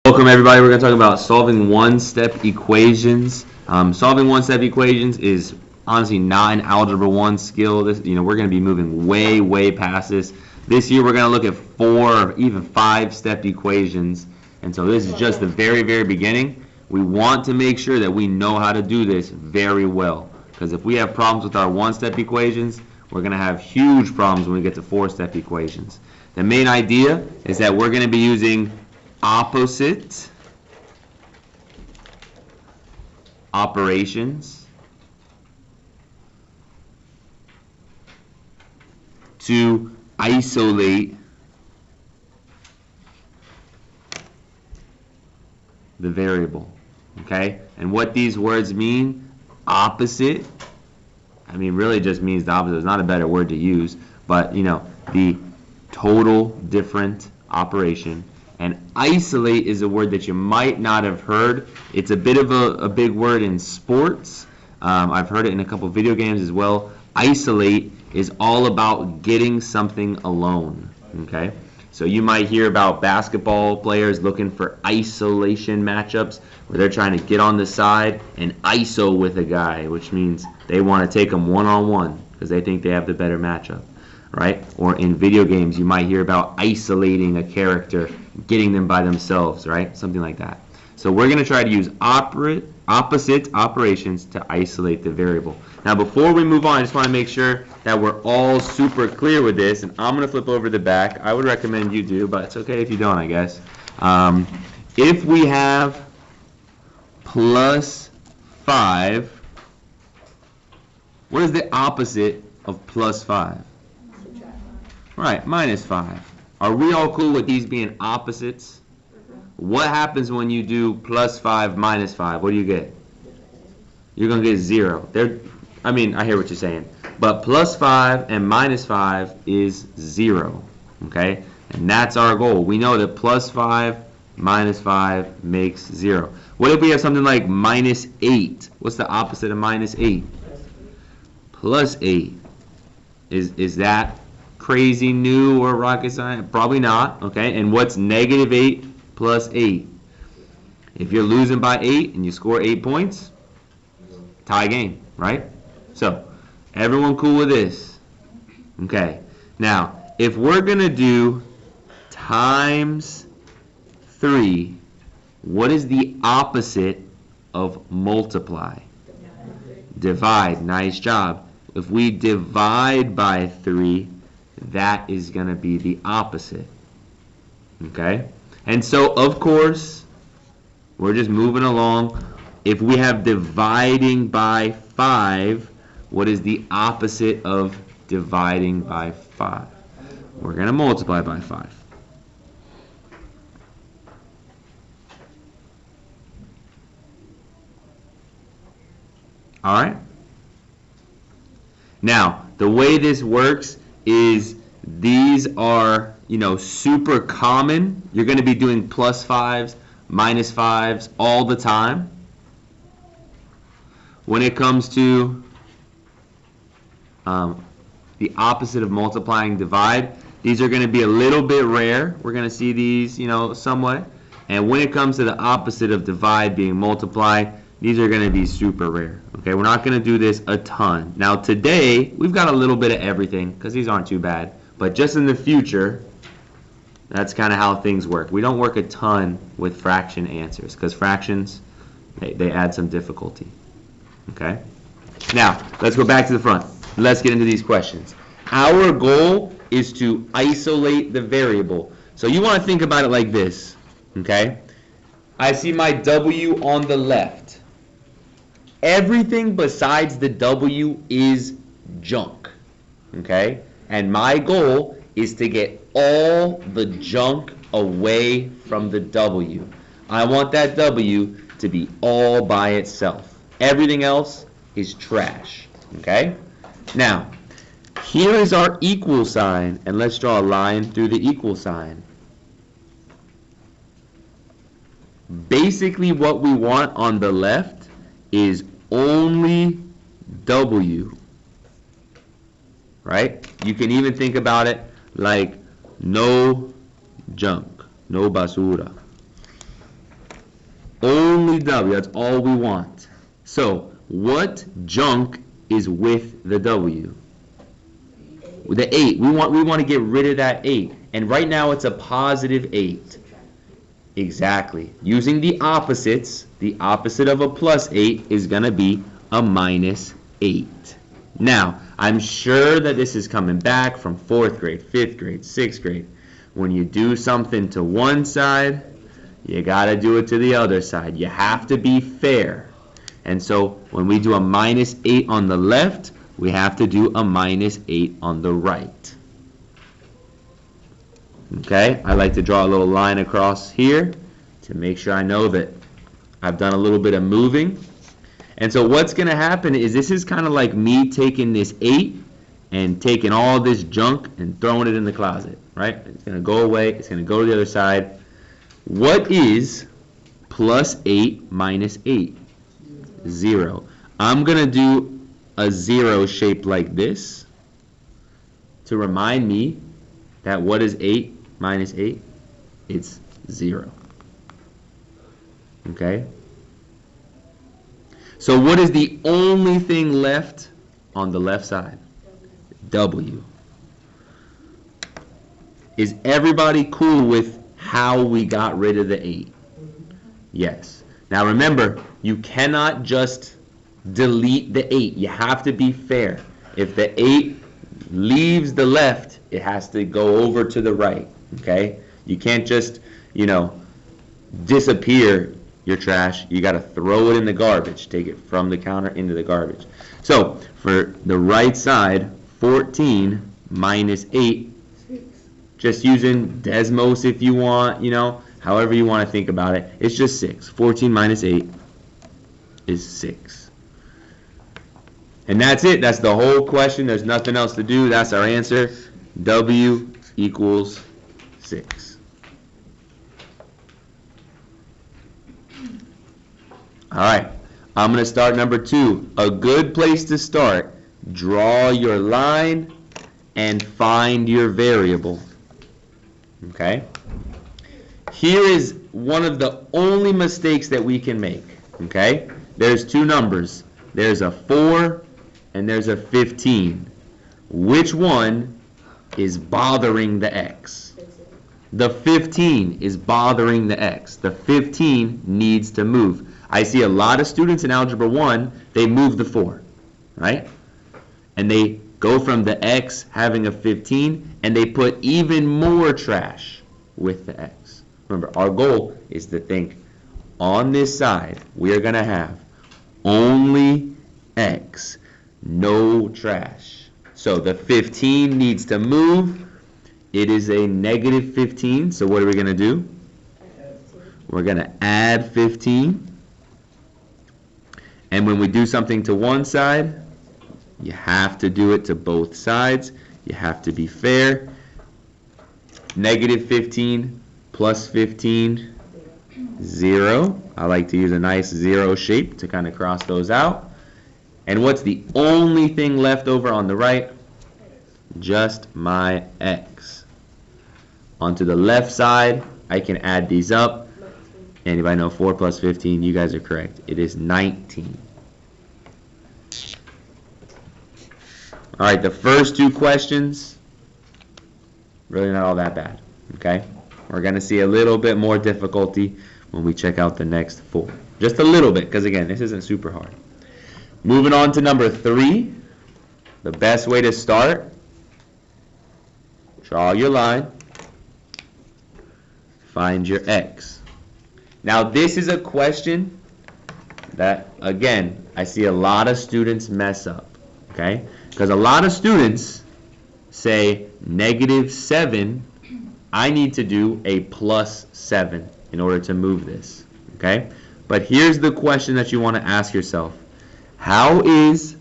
Welcome everybody. We're going to talk about solving one-step equations. Solving one-step equations is honestly not an Algebra 1 skill. We're going to be moving way past this. This year we're going to look at 4 or even 5-step equations. And so this is just the very beginning. We want to make sure that we know how to do this very well. Because if we have problems with our one-step equations, we're going to have huge problems when we get to 4-step equations. The main idea is that we're going to be using opposite operations to isolate the variable. Okay? And what these words mean, opposite, I mean really just means the opposite. It's not a better word to use, but the total different operation. And isolate is a word that you might not have heard. It's a bit of a big word in sports. I've heard it in a couple video games as well. Isolate is all about getting something alone. Okay? So you might hear about basketball players looking for isolation matchups where they're trying to get on the side and ISO with a guy, which means they want to take them one-on-one because they think they have the better matchup. Right? Or in video games, you might hear about isolating a character, getting them by themselves, right? Something like that. So we're going to try to use opposite operations to isolate the variable. Now, before we move on, I just want to make sure that we're all super clear with this, and I'm going to flip over the back. I would recommend you do, but it's okay if you don't, I guess. If we have plus 5, what is the opposite of plus 5? Right, minus 5. Are we all cool with these being opposites? What happens when you do plus 5 minus 5? What do you get? You're going to get 0. I hear what you're saying. But plus 5 and minus 5 is 0. Okay? And that's our goal. We know that plus 5 minus 5 makes 0. What if we have something like minus 8? What's the opposite of minus 8? Plus 8. Is that crazy new or rocket science? Probably not. Okay, and what's negative 8 plus 8? If you're losing by 8 and you score 8 points, tie game, right? So everyone cool with this? Okay, now if we're gonna do times 3, what is the opposite of multiply? Divide. Nice job. If we divide by 3, that is going to be the opposite. Okay? And so, of course, we're just moving along. If we have dividing by 5, what is the opposite of dividing by 5? We're going to multiply by 5. All right? Now, the way this works is these are, super common. You're going to be doing plus 5s, minus 5s all the time. When it comes to the opposite of multiplying, divide, these are going to be a little bit rare. We're going to see these, somewhat. And when it comes to the opposite of divide being multiply, these are going to be super rare. Okay, we're not going to do this a ton. Now today, we've got a little bit of everything because these aren't too bad. But just in the future, that's kind of how things work. We don't work a ton with fraction answers because fractions, they add some difficulty. Okay? Now, let's go back to the front. Let's get into these questions. Our goal is to isolate the variable. So you want to think about it like this. Okay? I see my W on the left. Everything besides the W is junk. Okay? And my goal is to get all the junk away from the W. I want that W to be all by itself. Everything else is trash. Okay? Now, here is our equal sign, and let's draw a line through the equal sign. Basically, what we want on the left is only W. Right? You can even think about it like no junk, no basura. Only W, that's all we want. So, what junk is with the W? The 8. We want to get rid of that 8. And right now it's a positive 8. Exactly. Using the opposites, the opposite of a plus 8 is going to be a minus 8. Now, I'm sure that this is coming back from 4th grade, 5th grade, 6th grade. When you do something to one side, you got to do it to the other side. You have to be fair. And so when we do a minus 8 on the left, we have to do a minus 8 on the right. Okay, I like to draw a little line across here to make sure I know that I've done a little bit of moving. And so what's going to happen is this is kind of like me taking this 8 and taking all this junk and throwing it in the closet, right? It's going to go away. It's going to go to the other side. What is plus 8 minus 8? 0. I'm going to do a 0 shape like this to remind me that what is 8 minus 8? It's 0. Okay? So what is the only thing left on the left side? W. Is everybody cool with how we got rid of the 8? Yes. Now remember, you cannot just delete the 8. You have to be fair. If the 8 leaves the left, it has to go over to the right. Okay? You can't just, disappear your trash. You got to throw it in the garbage. Take it from the counter into the garbage. So for the right side, 14 minus 8, just using Desmos if you want, however you want to think about it, it's just 6. 14 minus 8 is 6. And that's it. That's the whole question. There's nothing else to do. That's our answer. W equals 6. All right. I'm going to start number 2. A good place to start. Draw your line and find your variable. Okay? Here is one of the only mistakes that we can make. Okay? There's 2 numbers. There's a 4 and there's a 15. Which one is bothering the x? The 15 is bothering the x. The 15 needs to move. I see a lot of students in Algebra 1, they move the 4, right? And they go from the x having a 15, and they put even more trash with the x. Remember, our goal is to think on this side, we're going to have only x, no trash. So the 15 needs to move. It is a negative 15, so what are we going to do? We're going to add 15. And when we do something to one side, you have to do it to both sides. You have to be fair. Negative 15 plus 15, 0. I like to use a nice 0 shape to kind of cross those out. And what's the only thing left over on the right? Just my x. Onto the left side, I can add these up. Anybody know 4 plus 15? You guys are correct. It is 19. All right, the first 2 questions, really not all that bad, okay? We're going to see a little bit more difficulty when we check out the next 4. Just a little bit, because again, this isn't super hard. Moving on to number 3, the best way to start, draw your line, find your x. Now this is a question that, again, I see a lot of students mess up, okay? Because a lot of students say negative 7, I need to do a plus 7 in order to move this, okay? But here's the question that you want to ask yourself. How is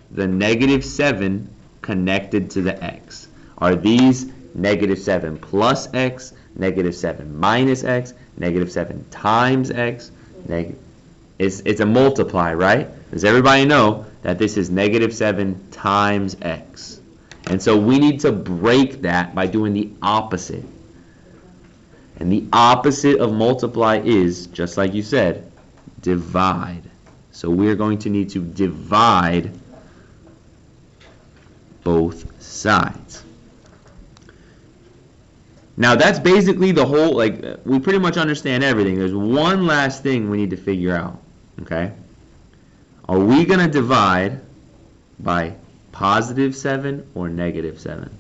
the negative 7 connected to the x? Are these negative 7 plus x, negative 7 minus x, negative 7 times x? It's a multiply, right? Does everybody know that this is negative 7 times x? And so we need to break that by doing the opposite. And the opposite of multiply is, just like you said, divide. So we're going to need to divide both sides. Now that's basically the whole, like, we pretty much understand everything. There's one last thing we need to figure out, okay? Are we going to divide by positive 7 or negative 7?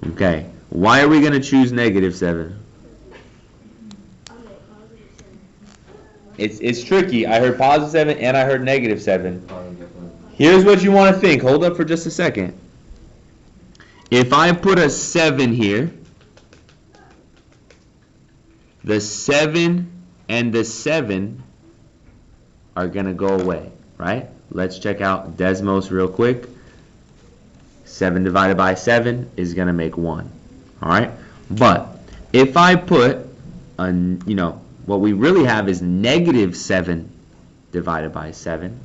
Okay. Why are we going to choose negative 7? It's tricky. I heard positive 7 and I heard negative 7. Here's what you want to think. Hold up for just a second. If I put a 7 here, the 7 and the 7 are going to go away, right? Let's check out Desmos real quick. 7 divided by 7 is going to make 1. All right? But if I put, what we really have is negative 7 divided by 7.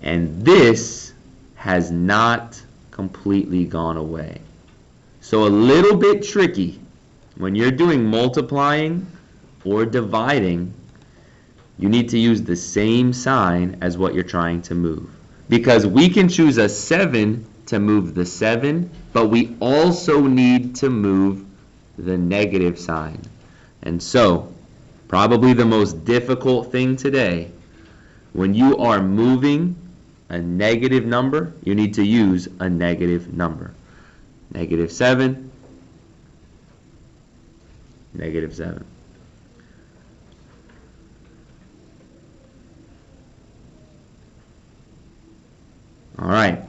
And this has not completely gone away. So a little bit tricky when you're doing multiplying or dividing. You need to use the same sign as what you're trying to move. Because we can choose a 7 to move the 7, but we also need to move the negative sign. And so, probably the most difficult thing today, when you are moving a negative number, you need to use a negative number. Negative 7, negative 7. All right,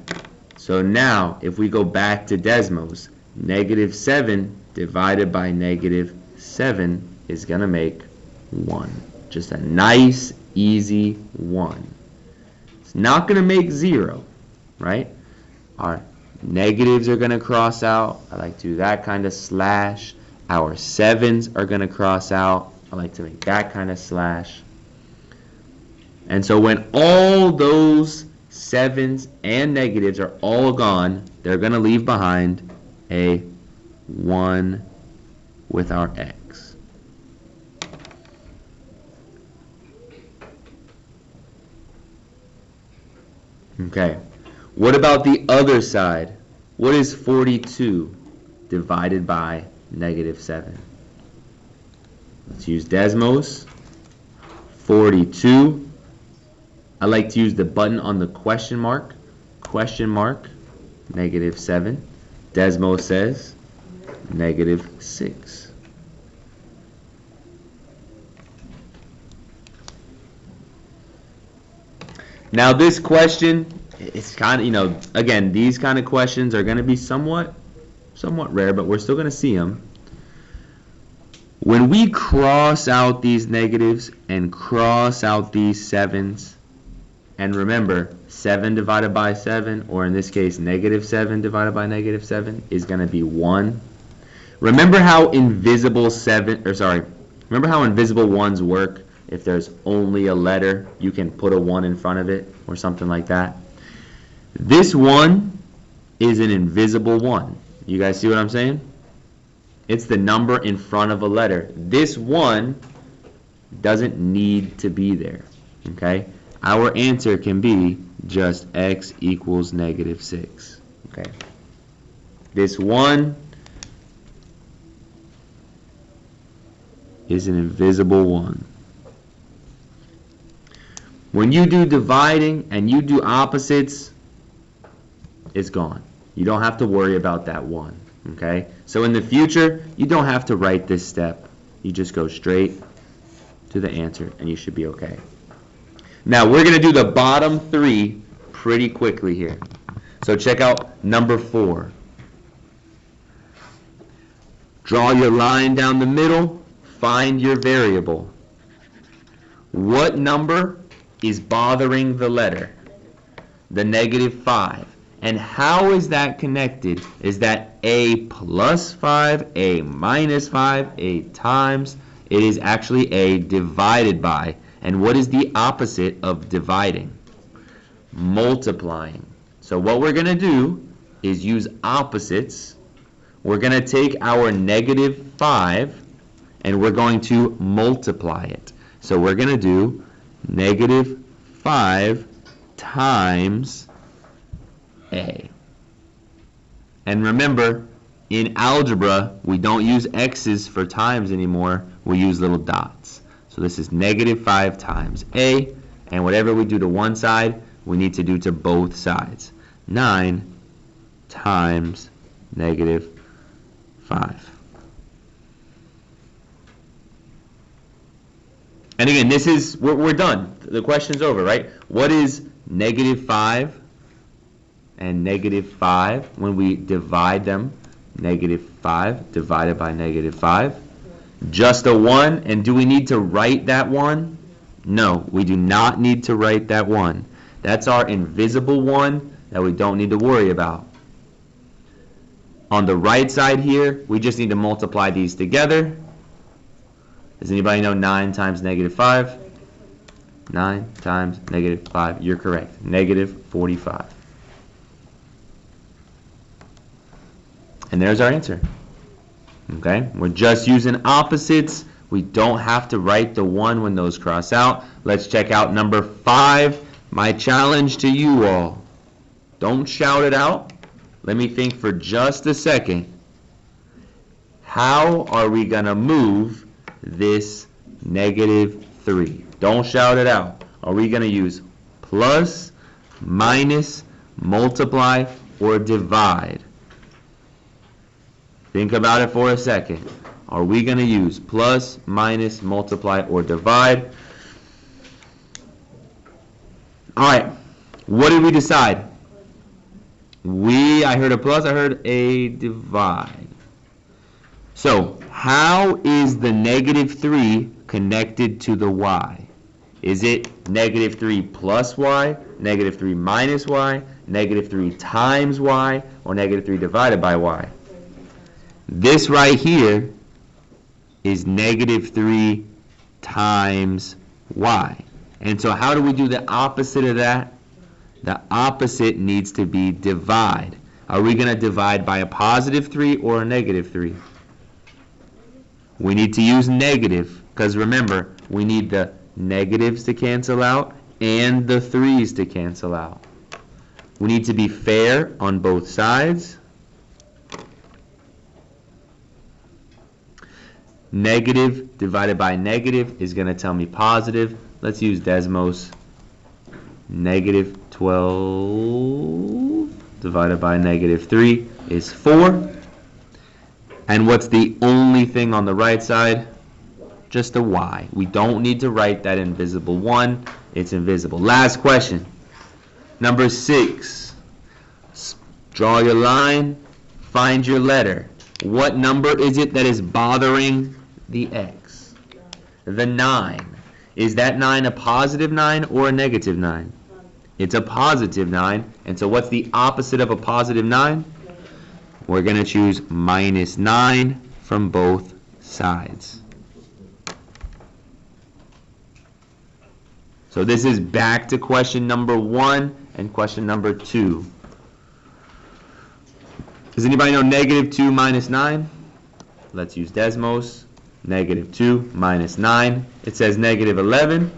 so now if we go back to Desmos, negative 7 divided by negative 7 is going to make 1. Just a nice, easy 1. It's not going to make 0, right? Our negatives are going to cross out. I like to do that kind of slash. Our 7s are going to cross out. I like to make that kind of slash. And so when all those 7s and negatives are all gone, they're going to leave behind a 1 with our x. Okay, what about the other side? What is 42 divided by negative 7? Let's use Desmos. 42. I like to use the button on the question mark, negative 7. Desmos says negative 6. Now this question, it's kind of, again, these kind of questions are going to be somewhat rare, but we're still going to see them. When we cross out these negatives and cross out these 7s, and remember, 7 divided by 7, or in this case, negative 7 divided by negative 7 is going to be 1. Remember how invisible remember how invisible 1s work? If there's only a letter, you can put a 1 in front of it or something like that. This 1 is an invisible 1. You guys see what I'm saying? It's the number in front of a letter. This 1 doesn't need to be there. Okay? Our answer can be just x equals negative 6. Okay? This 1 is an invisible 1. When you do dividing and you do opposites, it's gone. You don't have to worry about that 1. Okay? So in the future, you don't have to write this step. You just go straight to the answer and you should be okay. Now we're going to do the bottom 3 pretty quickly here. So check out number 4. Draw your line down the middle. Find your variable. What number is bothering the letter? The negative 5. And how is that connected? Is that a plus 5, a minus 5, a times? It is actually a divided by. And what is the opposite of dividing? Multiplying. So what we're going to do is use opposites. we're going to take our negative 5 and we're going to multiply it. So we're going to do negative 5 times a. And remember, in algebra, we don't use x's for times anymore. We use little dots. So this is negative 5 times a, and whatever we do to one side, we need to do to both sides. 9 times negative 5. And again, this is, we're done. The question's over, right? What is negative 5 and negative 5 when we divide them? Negative 5 divided by negative 5. Just a 1. And do we need to write that 1? No, we do not need to write that 1. That's our invisible 1 that we don't need to worry about. On the right side here, we just need to multiply these together. Does anybody know 9 times negative 5? 9 times negative 5. You're correct. Negative 45. And there's our answer. Okay? We're just using opposites. We don't have to write the 1 when those cross out. Let's check out number 5. My challenge to you all. Don't shout it out. Let me think for just a second. How are we going to move this negative 3? Don't shout it out. Are we going to use plus, minus, multiply, or divide? Think about it for a second. Are we going to use plus, minus, multiply, or divide? All right. What did we decide? I heard a plus, I heard a divide. So, how is the negative 3 connected to the y? Is it negative 3 plus y, negative 3 minus y, negative 3 times y, or negative 3 divided by y? This right here is negative 3 times y. And so how do we do the opposite of that? The opposite needs to be divide. Are we going to divide by a positive 3 or a negative 3? We need to use negative, because remember, we need the negatives to cancel out and the 3's to cancel out. We need to be fair on both sides. Negative divided by negative is going to tell me positive. Let's use Desmos. Negative 12 divided by negative 3 is 4. And what's the only thing on the right side? Just a y. We don't need to write that invisible 1. It's invisible. Last question. Number 6. Draw your line. Find your letter. What number is it that is bothering the x? The 9. Is that 9 a positive 9 or a negative 9? It's a positive 9. And so what's the opposite of a positive 9? We're going to choose minus 9 from both sides. So this is back to question number 1 and question number 2. Does anybody know negative 2 minus 9? Let's use Desmos. Negative 2 minus 9. It says negative 11.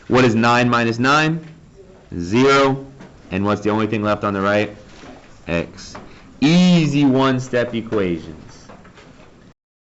What is 9 minus 9? 0. And what's the only thing left on the right? X. Easy one-step equation.